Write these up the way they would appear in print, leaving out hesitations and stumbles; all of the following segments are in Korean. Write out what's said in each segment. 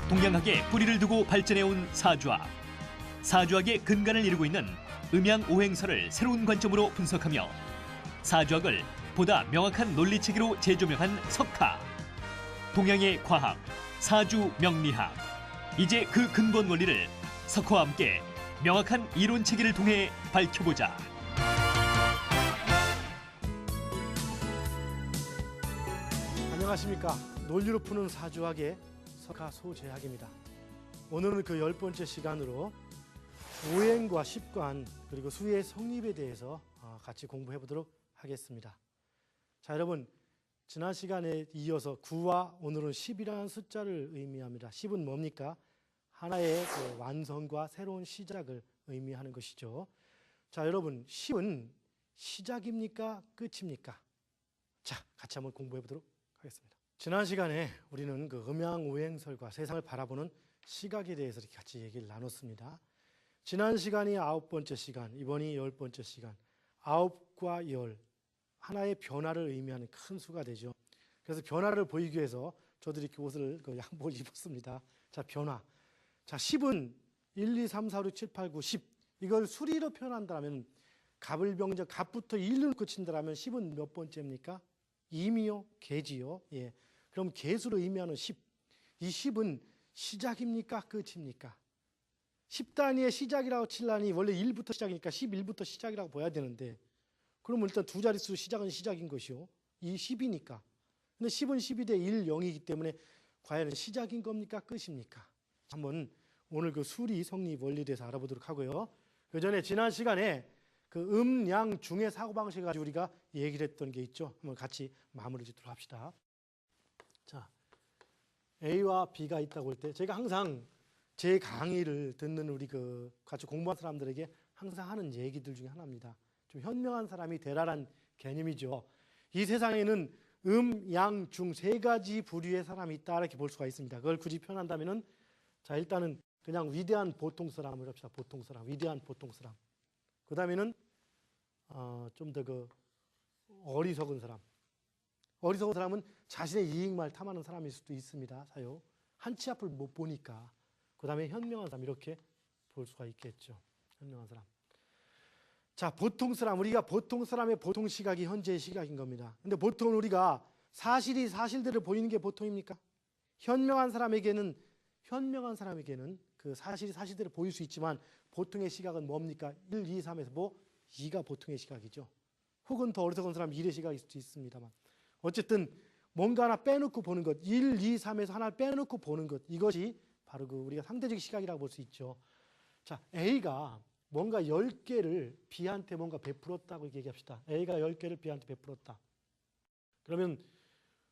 동양학에 뿌리를 두고 발전해온 사주학. 사주학의 근간을 이루고 있는 음양오행설을 새로운 관점으로 분석하며 사주학을 보다 명확한 논리체계로 재조명한 석가. 동양의 과학, 사주명리학. 이제 그 근본 원리를 석화와 함께 명확한 이론체계를 통해 밝혀보자. 안녕하십니까. 논리로 푸는 사주학의 석가 소재학입니다. 오늘은 그 10번째 시간으로 오행과 십관 그리고 수의 성립에 대해서 같이 공부해 보도록 하겠습니다. 자, 여러분, 지난 시간에 이어서 9와 오늘은 10이라는 숫자를 의미합니다. 10은 뭡니까? 하나의 그 완성과 새로운 시작을 의미하는 것이죠. 자, 여러분, 10은 시작입니까? 끝입니까? 자, 같이 한번 공부해 보도록 하겠습니다. 지난 시간에 우리는 그 음양오행설과 세상을 바라보는 시각에 대해서 이렇게 같이 얘기를 나눴습니다. 지난 시간이 9번째 시간, 이번이 10번째 시간. 9과 10, 하나의 변화를 의미하는 큰 수가 되죠. 그래서 변화를 보이기 위해서 저도 이렇게 옷을, 양복을 입었습니다. 자, 변화. 자, 10은 1, 2, 3, 4, 6, 7, 8, 9, 10. 이걸 수리로 표현한다면 갑을병정, 갑부터 1로 끝인다면 10은 몇 번째입니까? 임이요? 개지요? 예. 그럼 개수를 의미하는 10. 이 10은 시작입니까? 끝입니까? 10단위의 시작이라고 칠라니 원래 1부터 시작이니까 11부터 시작이라고 봐야 되는데, 그러면 일단 두 자릿수 시작은 시작인 것이요. 이 10이니까. 근데 10은 12대 1, 0이기 때문에 과연 시작인 겁니까? 끝입니까? 한번 오늘 그 수리 성립 원리에 대해서 알아보도록 하고요. 그 전에 지난 시간에 그 양, 중의 사고방식을 가지고 우리가 얘기를 했던 게 있죠. 한번 같이 마무리 짓도록 합시다. 자, A와 B가 있다고 할 때 제가 항상 제 강의를 듣는 우리 같이 공부한 사람들에게 항상 하는 얘기들 중에 하나입니다. 좀 현명한 사람이 되라란 개념이죠. 이 세상에는 양, 중 세 가지 부류의 사람이 있다 이렇게 볼 수가 있습니다. 그걸 굳이 표현한다면은, 자, 일단은 그냥 위대한 보통 사람을 합시다. 보통 사람, 위대한 보통 사람. 그 다음에는 좀 더 어리석은 사람. 어리석은 사람은 자신의 이익만 탐하는 사람일 수도 있습니다. 사요. 한치 앞을 못 보니까. 그 다음에 현명한 사람, 이렇게 볼 수가 있겠죠. 현명한 사람. 자, 보통 사람, 우리가 보통 사람의 보통 시각이 현재의 시각인 겁니다. 근데 보통 우리가 사실대로 보이는 게 보통입니까? 현명한 사람에게는 그 사실이 사실대로 보일 수 있지만 보통의 시각은 뭡니까? 1, 2, 3에서 2가 보통의 시각이죠. 혹은 더 어리석은 사람 1의 시각일 수도 있습니다만, 어쨌든 뭔가 하나 빼놓고 보는 것, 1, 2, 3에서 하나를 빼놓고 보는 것, 이것이 바로 우리가 상대적 시각이라고 볼 수 있죠. 자, A가 뭔가 10개를 B한테 뭔가 베풀었다고 얘기합시다. A가 10개를 B한테 베풀었다. 그러면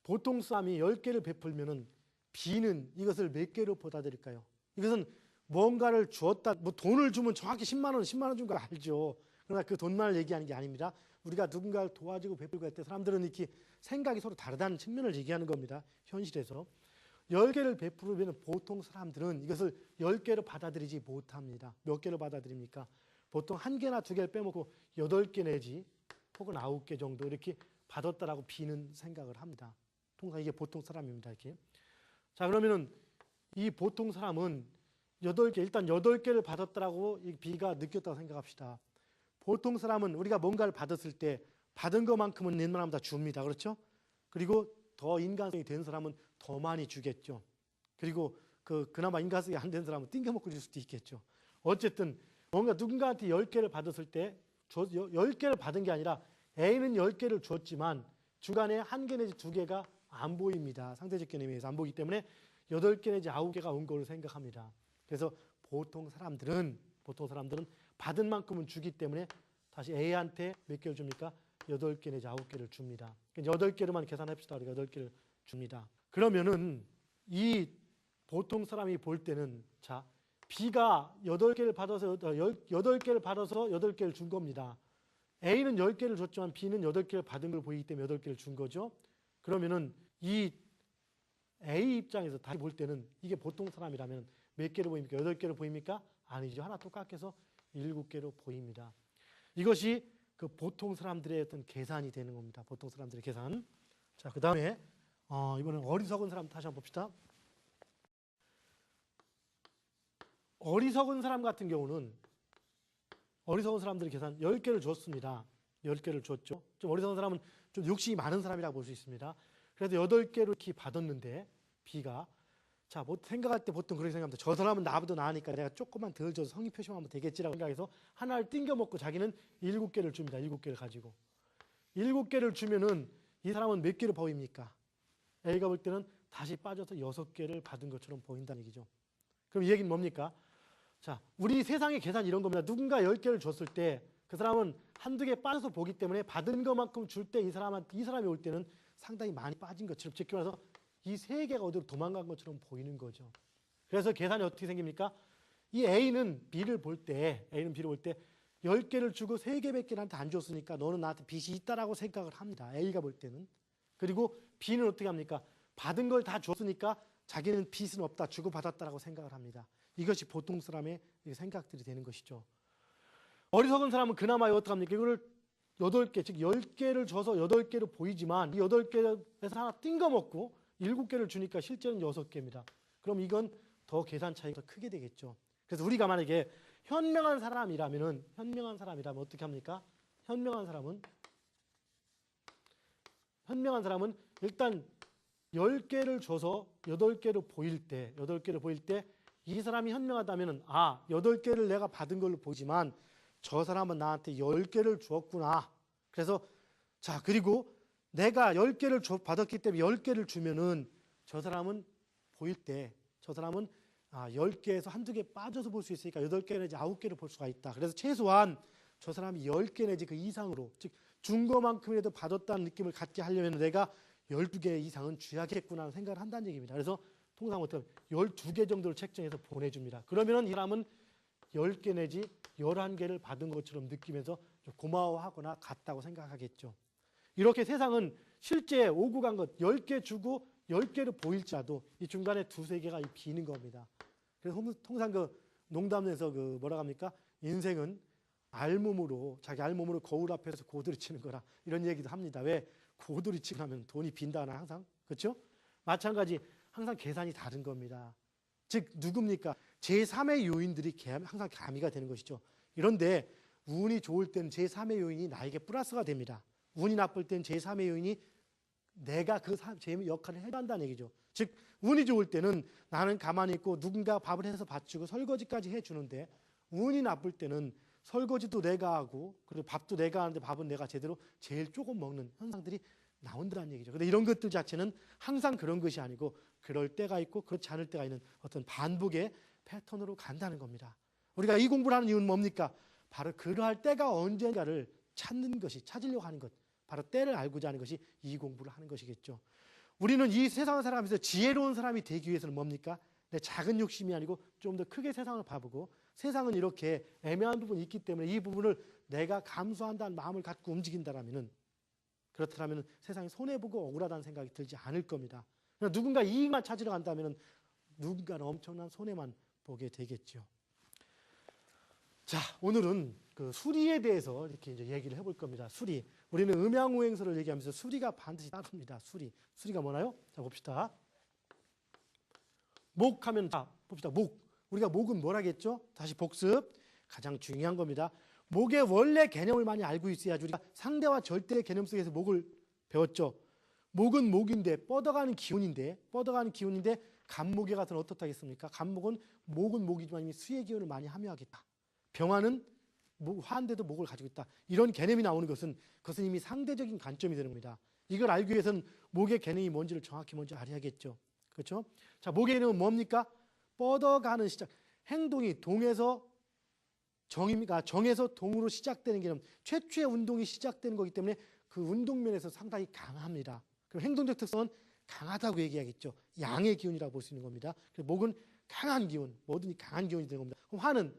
보통 사람이 10개를 베풀면은 B는 이것을 몇 개로 받아들일까요? 이것은 뭔가를 주었다, 돈을 주면 정확히 10만 원 준 거 알죠. 그러나 그 돈만을 얘기하는 게 아닙니다. 우리가 누군가를 도와주고 베풀고 할 때 사람들은 이렇게 생각이 서로 다르다는 측면을 얘기하는 겁니다. 현실에서 10개를 베풀면 보통 사람들은 이것을 10개로 받아들이지 못합니다. 몇 개로 받아들입니까? 보통 1개나 2개를 빼먹고 8개 내지 혹은 9개 정도 이렇게 받았다라고 B는 생각을 합니다. 통상 이게 보통 사람입니다. 이렇게. 자, 그러면은 이 보통 사람은 8개, 일단 8개를 받았다라고 B가 느꼈다고 생각합시다. 보통 사람은 우리가 뭔가를 받았을 때 받은 것만큼은 웬만하면 다 줍니다. 그렇죠? 그리고 더 인간성이 된 사람은 더 많이 주겠죠. 그리고 그나마 인간성이 안 된 사람은 띵겨먹고 줄 수도 있겠죠. 어쨌든 뭔가 누군가한테 10개를 받았을 때 10개를 받은 게 아니라 A는 10개를 줬지만 중간에 1개 내지 2개가 안 보입니다. 상대적 개념에 의해서 안 보이기 때문에 8개 내지 9개가 온 거로 생각합니다. 그래서 보통 사람들은 받은 만큼은 주기 때문에 다시 A한테 몇 개를 줍니까? 8개 내지 9개를 줍니다. 8개로만 계산합시다. 우리가 8개를 줍니다. 그러면은 이 보통 사람이 볼 때는, 자, B가 8개를 받아서 8개를 준 겁니다. A는 10개를 줬지만 B는 8개를 받은 걸 보이기 때문에 8개를 준 거죠. 그러면은 이 A 입장에서 다시 볼 때는 이게 보통 사람이라면 몇 개로 보입니까? 8개로 보입니까? 아니죠. 하나 똑같게 해서 7개로 보입니다. 이것이 그 보통 사람들의 어떤 계산이 되는 겁니다. 보통 사람들의 계산. 자, 그 다음에 이번엔 어리석은 사람 다시 한번 봅시다. 어리석은 사람 같은 경우는 어리석은 사람들이 계산 10개를 줬습니다. 10개를 줬죠. 좀 어리석은 사람은 좀 욕심이 많은 사람이라고 볼 수 있습니다. 그래서 8개를 이렇게 받았는데 B가 자, 뭐 생각할 때 보통 그렇게 생각합니다. 저 사람은 나보다 나으니까 내가 조금만 덜 줘서 성의 표시하면 되겠지라고 생각해서 하나를 띵겨 먹고 자기는 7개를 줍니다. 7개를 가지고 7개를 주면은 이 사람은 몇 개를 보입니까? A가 볼 때는 다시 빠져서 6개를 받은 것처럼 보인다는 얘기죠. 그럼 이 얘기는 뭡니까? 자, 우리 세상의 계산이 이런 겁니다. 누군가 10개를 줬을 때 그 사람은 한두 개 빠져서 보기 때문에 받은 것만큼 줄 때 이 사람이 올 때는 상당히 많이 빠진 것처럼, 즉 말해서 이 3개가 어디로 도망간 것처럼 보이는 거죠. 그래서 계산이 어떻게 생깁니까? 이 A는 B를 볼 때 10개를 주고 3개밖에 나한테 안 줬으니까 너는 나한테 빚이 있다라고 생각을 합니다. A가 볼 때는. 그리고 B는 어떻게 합니까? 받은 걸 다 줬으니까 자기는 빚은 없다, 주고받았다라고 생각을 합니다. 이것이 보통 사람의 생각들이 되는 것이죠. 어리석은 사람은 그나마 어떻게 합니까? 이거를 8개, 즉 10개를 줘서 8개로 보이지만 이 8개에서 하나 띵거먹고 7개를 주니까 실제는 6개입니다. 그럼 이건 더 계산 차이가 크게 되겠죠. 그래서 우리가 만약에 현명한 사람이라면 어떻게 합니까? 현명한 사람은 일단 10개를 줘서 8개로 보일 때 이 사람이 현명하다면 8개를 내가 받은 걸로 보이지만 저 사람은 나한테 10개를 주었구나. 그래서 자, 그리고 내가 10개를 받았기 때문에 10개를 주면은 저 사람은 보일 때 10개에서 한두 개 빠져서 볼 수 있으니까 8개 내지 9개를 볼 수가 있다. 그래서 최소한 저 사람이 10개 내지 그 이상으로, 즉 준 것만큼이라도 받았다는 느낌을 갖게 하려면 내가 12개 이상은 줘야겠구나 생각을 한다는 얘기입니다. 그래서 통상 어떤 12개 정도를 책정해서 보내줍니다. 그러면 이 사람은 10개 내지 11개를 받은 것처럼 느끼면서 좀 고마워하거나 같다고 생각하겠죠. 이렇게 세상은 실제 오고 간 것 10개 주고 10개를 보일지라도 이 중간에 두세 개가 비는 겁니다. 그래서 통상 농담에서 뭐라 합니까? 인생은 자기 알몸으로 거울 앞에서 고드리 치는 거라 이런 얘기도 합니다. 왜? 고드리 치고 나면 돈이 빈다나 항상. 그렇죠? 마찬가지 항상 계산이 다른 겁니다. 즉 누굽니까? 제3의 요인들이 항상 가미가 되는 것이죠. 그런데 운이 좋을 때는 제3의 요인이 나에게 플러스가 됩니다. 운이 나쁠 때는 제3의 요인이 내가 제 역할을 해야 한다는 얘기죠. 즉 운이 좋을 때는 나는 가만히 있고 누군가 밥을 해서 받치고 설거지까지 해주는데 운이 나쁠 때는 설거지도 내가 하고 그리고 밥도 내가 하는데 밥은 내가 제대로 제일 조금 먹는 현상들이 나온다는 얘기죠. 그런데 이런 것들 자체는 항상 그런 것이 아니고 그럴 때가 있고 그렇지 않을 때가 있는 어떤 반복의 패턴으로 간다는 겁니다. 우리가 이 공부를 하는 이유는 뭡니까? 바로 그러할 때가 언젠가를 찾으려고 하는 것, 바로 때를 알고자 하는 것이 이 공부를 하는 것이겠죠. 우리는 이 세상을 살아가면서 지혜로운 사람이 되기 위해서는 뭡니까? 내 작은 욕심이 아니고 좀 더 크게 세상을 봐보고 세상은 이렇게 애매한 부분이 있기 때문에 이 부분을 내가 감수한다는 마음을 갖고 움직인다라면은 그렇다면 세상이 손해보고 억울하다는 생각이 들지 않을 겁니다. 누군가 이익만 찾으러 간다면 누군가는 엄청난 손해만 보게 되겠죠. 자, 오늘은 그 수리에 대해서 이렇게 이제 얘기를 해볼 겁니다. 수리. 우리는 음양오행설을 얘기하면서 수리가 반드시 따릅니다. 수리가 뭐나요? 자, 봅시다. 목하면 봅시다. 우리가 목은 뭐라겠죠? 다시 복습. 가장 중요한 겁니다. 목의 원래 개념을 많이 알고 있어야지 우리가 상대와 절대의 개념 속에서 목을 배웠죠. 목은 목인데 뻗어가는 기운인데 간목에 가서는 어떻다겠습니까? 간목은 목은 목이지만 이미 수의 기운을 많이 함유하겠다. 병화는 화인데도 목을 가지고 있다. 이런 개념이 나오는 것은 그것은 이미 상대적인 관점이 되는 겁니다. 이걸 알기 위해서는 목의 개념이 뭔지를 정확히 먼저 알아야겠죠. 그렇죠? 자, 목의 개념은 뭡니까? 뻗어가는 시작. 행동이 동에서 정에서 동으로 시작되는 개념. 최초의 운동이 시작되는 거기 때문에 그 운동면에서 상당히 강합니다. 그럼 행동적 특성은 강하다고 얘기하겠죠. 양의 기운이라고 볼 수 있는 겁니다. 그래서 목은 강한 기운, 뭐든지 강한 기운이 되는 겁니다. 그럼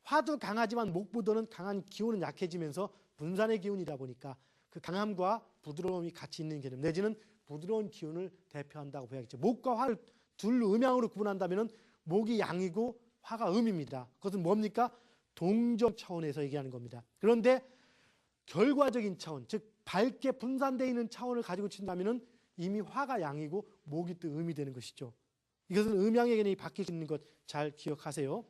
화도 강하지만 목보다는 강한 기운은 약해지면서 분산의 기운이다 보니까 그 강함과 부드러움이 같이 있는 개념 내지는 부드러운 기운을 대표한다고 봐야겠죠. 목과 화를 둘로 음양으로 구분한다면 목이 양이고 화가 음입니다. 그것은 뭡니까? 동적 차원에서 얘기하는 겁니다. 그런데 결과적인 차원, 즉 밝게 분산되어 있는 차원을 가지고 친다면 이미 화가 양이고 목이 또 음이 되는 것이죠. 이것은 음양의 개념이 바뀔 수 있는 것 잘 기억하세요.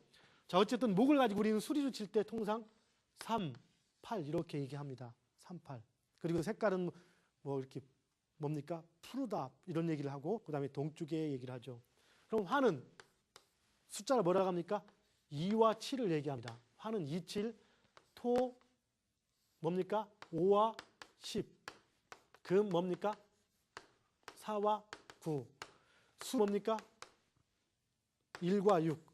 자, 어쨌든 목을 가지고 우리는 수리를 칠 때 통상 3, 8 이렇게 얘기합니다. 3, 8. 그리고 색깔은 뭐 이렇게 뭡니까? 푸르다 이런 얘기를 하고 그다음에 동쪽에 얘기를 하죠. 그럼 화는 숫자를 뭐라고 합니까? 2와 7을 얘기합니다. 화는 2, 7, 토 뭡니까? 5와 10, 금 뭡니까? 4와 9, 수 뭡니까? 1과 6.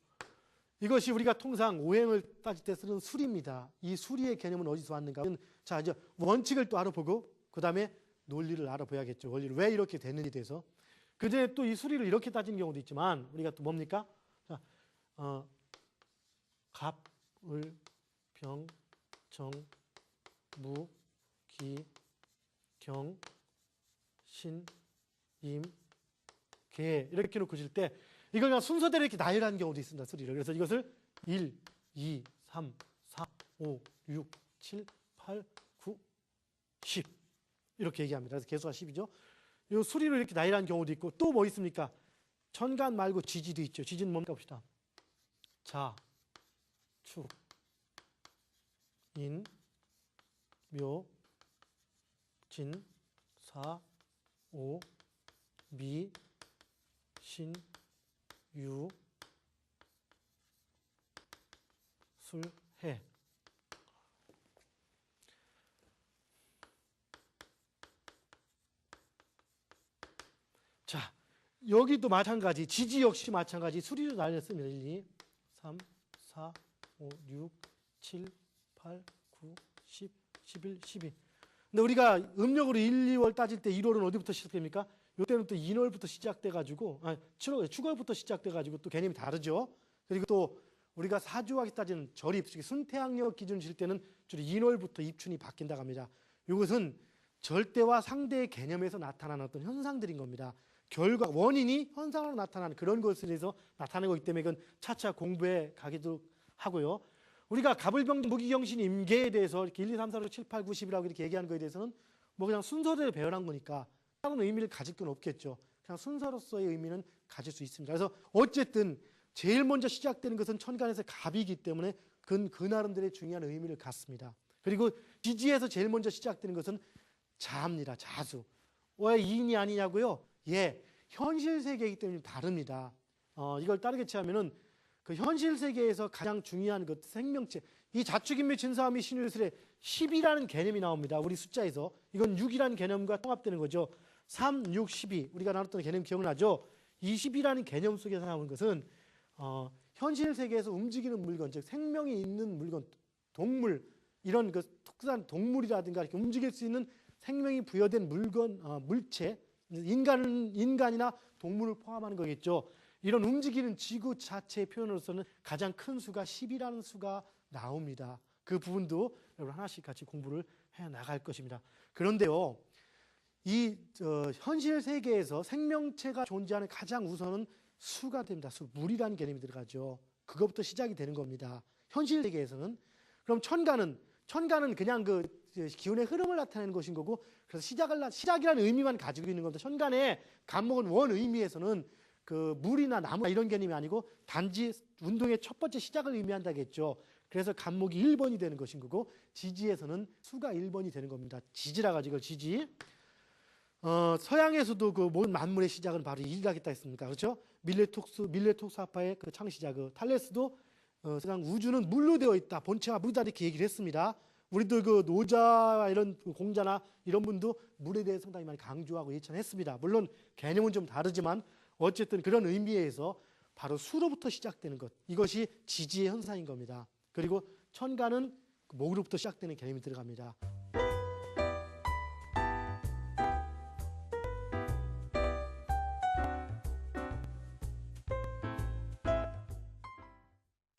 이것이 우리가 통상 오행을 따질 때 쓰는 수리입니다. 이 수리의 개념은 어디서 왔는가? 자, 이제 원칙을 또 알아보고 그 다음에 논리를 알아봐야겠죠. 원리를 왜 이렇게 됐는지 대해서. 그전에 또 이 수리를 이렇게 따지는 경우도 있지만 우리가 또 뭡니까? 자, 갑, 을, 병, 정, 무, 기, 경, 신, 임, 개 이렇게 놓고 칠 때 이걸 그냥 순서대로 이렇게 나열하는 경우도 있습니다. 수리를. 그래서 이것을 1, 2, 3, 4, 5, 6, 7, 8, 9, 10 이렇게 얘기합니다. 그래서 개수가 10이죠. 이 수리를 이렇게 나열하는 경우도 있고 또 뭐 있습니까? 천간 말고 지지도 있죠. 지지는 뭡니까 봅시다. 자, 축, 인, 묘, 진, 사, 오, 미, 신, 유, 술, 해. 자, 여기도 마찬가지, 지지 역시 마찬가지 수리로 나뉘었습니다. 1, 2, 3, 4, 5, 6, 7, 8, 9, 10, 11, 12. 근데 우리가 음력으로 1, 2월 따질 때 1월은 어디부터 시작됩니까? 이때는 또 인월부터 시작돼가지고, 7월, 축월부터 시작돼가지고 또 개념이 다르죠. 그리고 또 우리가 사주하게 따지는 절입, 순태양력 기준 칠 때는 주로 인월부터 입춘이 바뀐다고 합니다. 이것은 절대와 상대의 개념에서 나타나는 어떤 현상들인 겁니다. 결과, 원인이 현상으로 나타나는 그런 것에 대해서 나타나는 거기 때문에 이건 차차 공부해 가기도 하고요. 우리가 갑을병 무기경신 임계에 대해서 이렇게 1, 2, 3, 4, 5, 7, 8, 9, 10이라고 이렇게 얘기하는 거에 대해서는 뭐 그냥 순서대로 배열한 거니까 다른 의미를 가질 건 없겠죠. 그냥 순서로서의 의미는 가질 수 있습니다. 그래서 어쨌든 제일 먼저 시작되는 것은 천간에서 갑이기 때문에 그 나름대로의 중요한 의미를 갖습니다. 그리고 지지에서 제일 먼저 시작되는 것은 자입니다. 자수. 왜 이인이 아니냐고요? 예, 현실 세계이기 때문에 다릅니다. 이걸 다르게 취하면은 그 현실 세계에서 가장 중요한 것 생명체, 이 자축인묘 진사오미 신유술에 10이라는 개념이 나옵니다. 우리 숫자에서 이건 6이라는 개념과 통합되는 거죠. 3, 6, 12 우리가 나눴던 개념 기억나죠? 이 10이라는 개념 속에서 나오는 것은 현실 세계에서 움직이는 물건, 즉 생명이 있는 물건, 동물 이런 그 특수한 동물이라든가 이렇게 움직일 수 있는 생명이 부여된 물건, 물체, 인간이나 동물을 포함하는 거겠죠. 이런 움직이는 지구 자체의 표현으로서는 가장 큰 수가 10이라는 수가 나옵니다. 그 부분도 여러분 하나씩 같이 공부를 해 나갈 것입니다. 그런데요, 이 현실 세계에서 생명체가 존재하는 가장 우선은 수가 됩니다. 수, 물이라는 개념이 들어가죠. 그것부터 시작이 되는 겁니다. 현실 세계에서는. 그럼 천간은 그냥 그 기운의 흐름을 나타내는 것인 거고, 그래서 시작이라는 의미만 가지고 있는 겁니다. 천간의 간목은 원 의미에서는 그 물이나 나무 이런 개념이 아니고 단지 운동의 첫 번째 시작을 의미한다겠죠. 그래서 간목이 1번이 되는 것인 거고, 지지에서는 수가 1번이 되는 겁니다. 지지라 가지고 지지. 서양에서도 그 모든 만물의 시작은 바로 일이라겠다 했습니까? 그렇죠? 밀레톡스 아파의 그 창시자 그 탈레스도 세상 우주는 물로 되어 있다. 본체와 물이다 이렇게 얘기를 했습니다. 우리도 그 노자와 이런 공자나 이런 분도 물에 대해 상당히 많이 강조하고 예찬했습니다. 물론 개념은 좀 다르지만 어쨌든 그런 의미에서 바로 수로부터 시작되는 것, 이것이 지지의 현상인 겁니다. 그리고 천간은 목으로부터 시작되는 개념이 들어갑니다.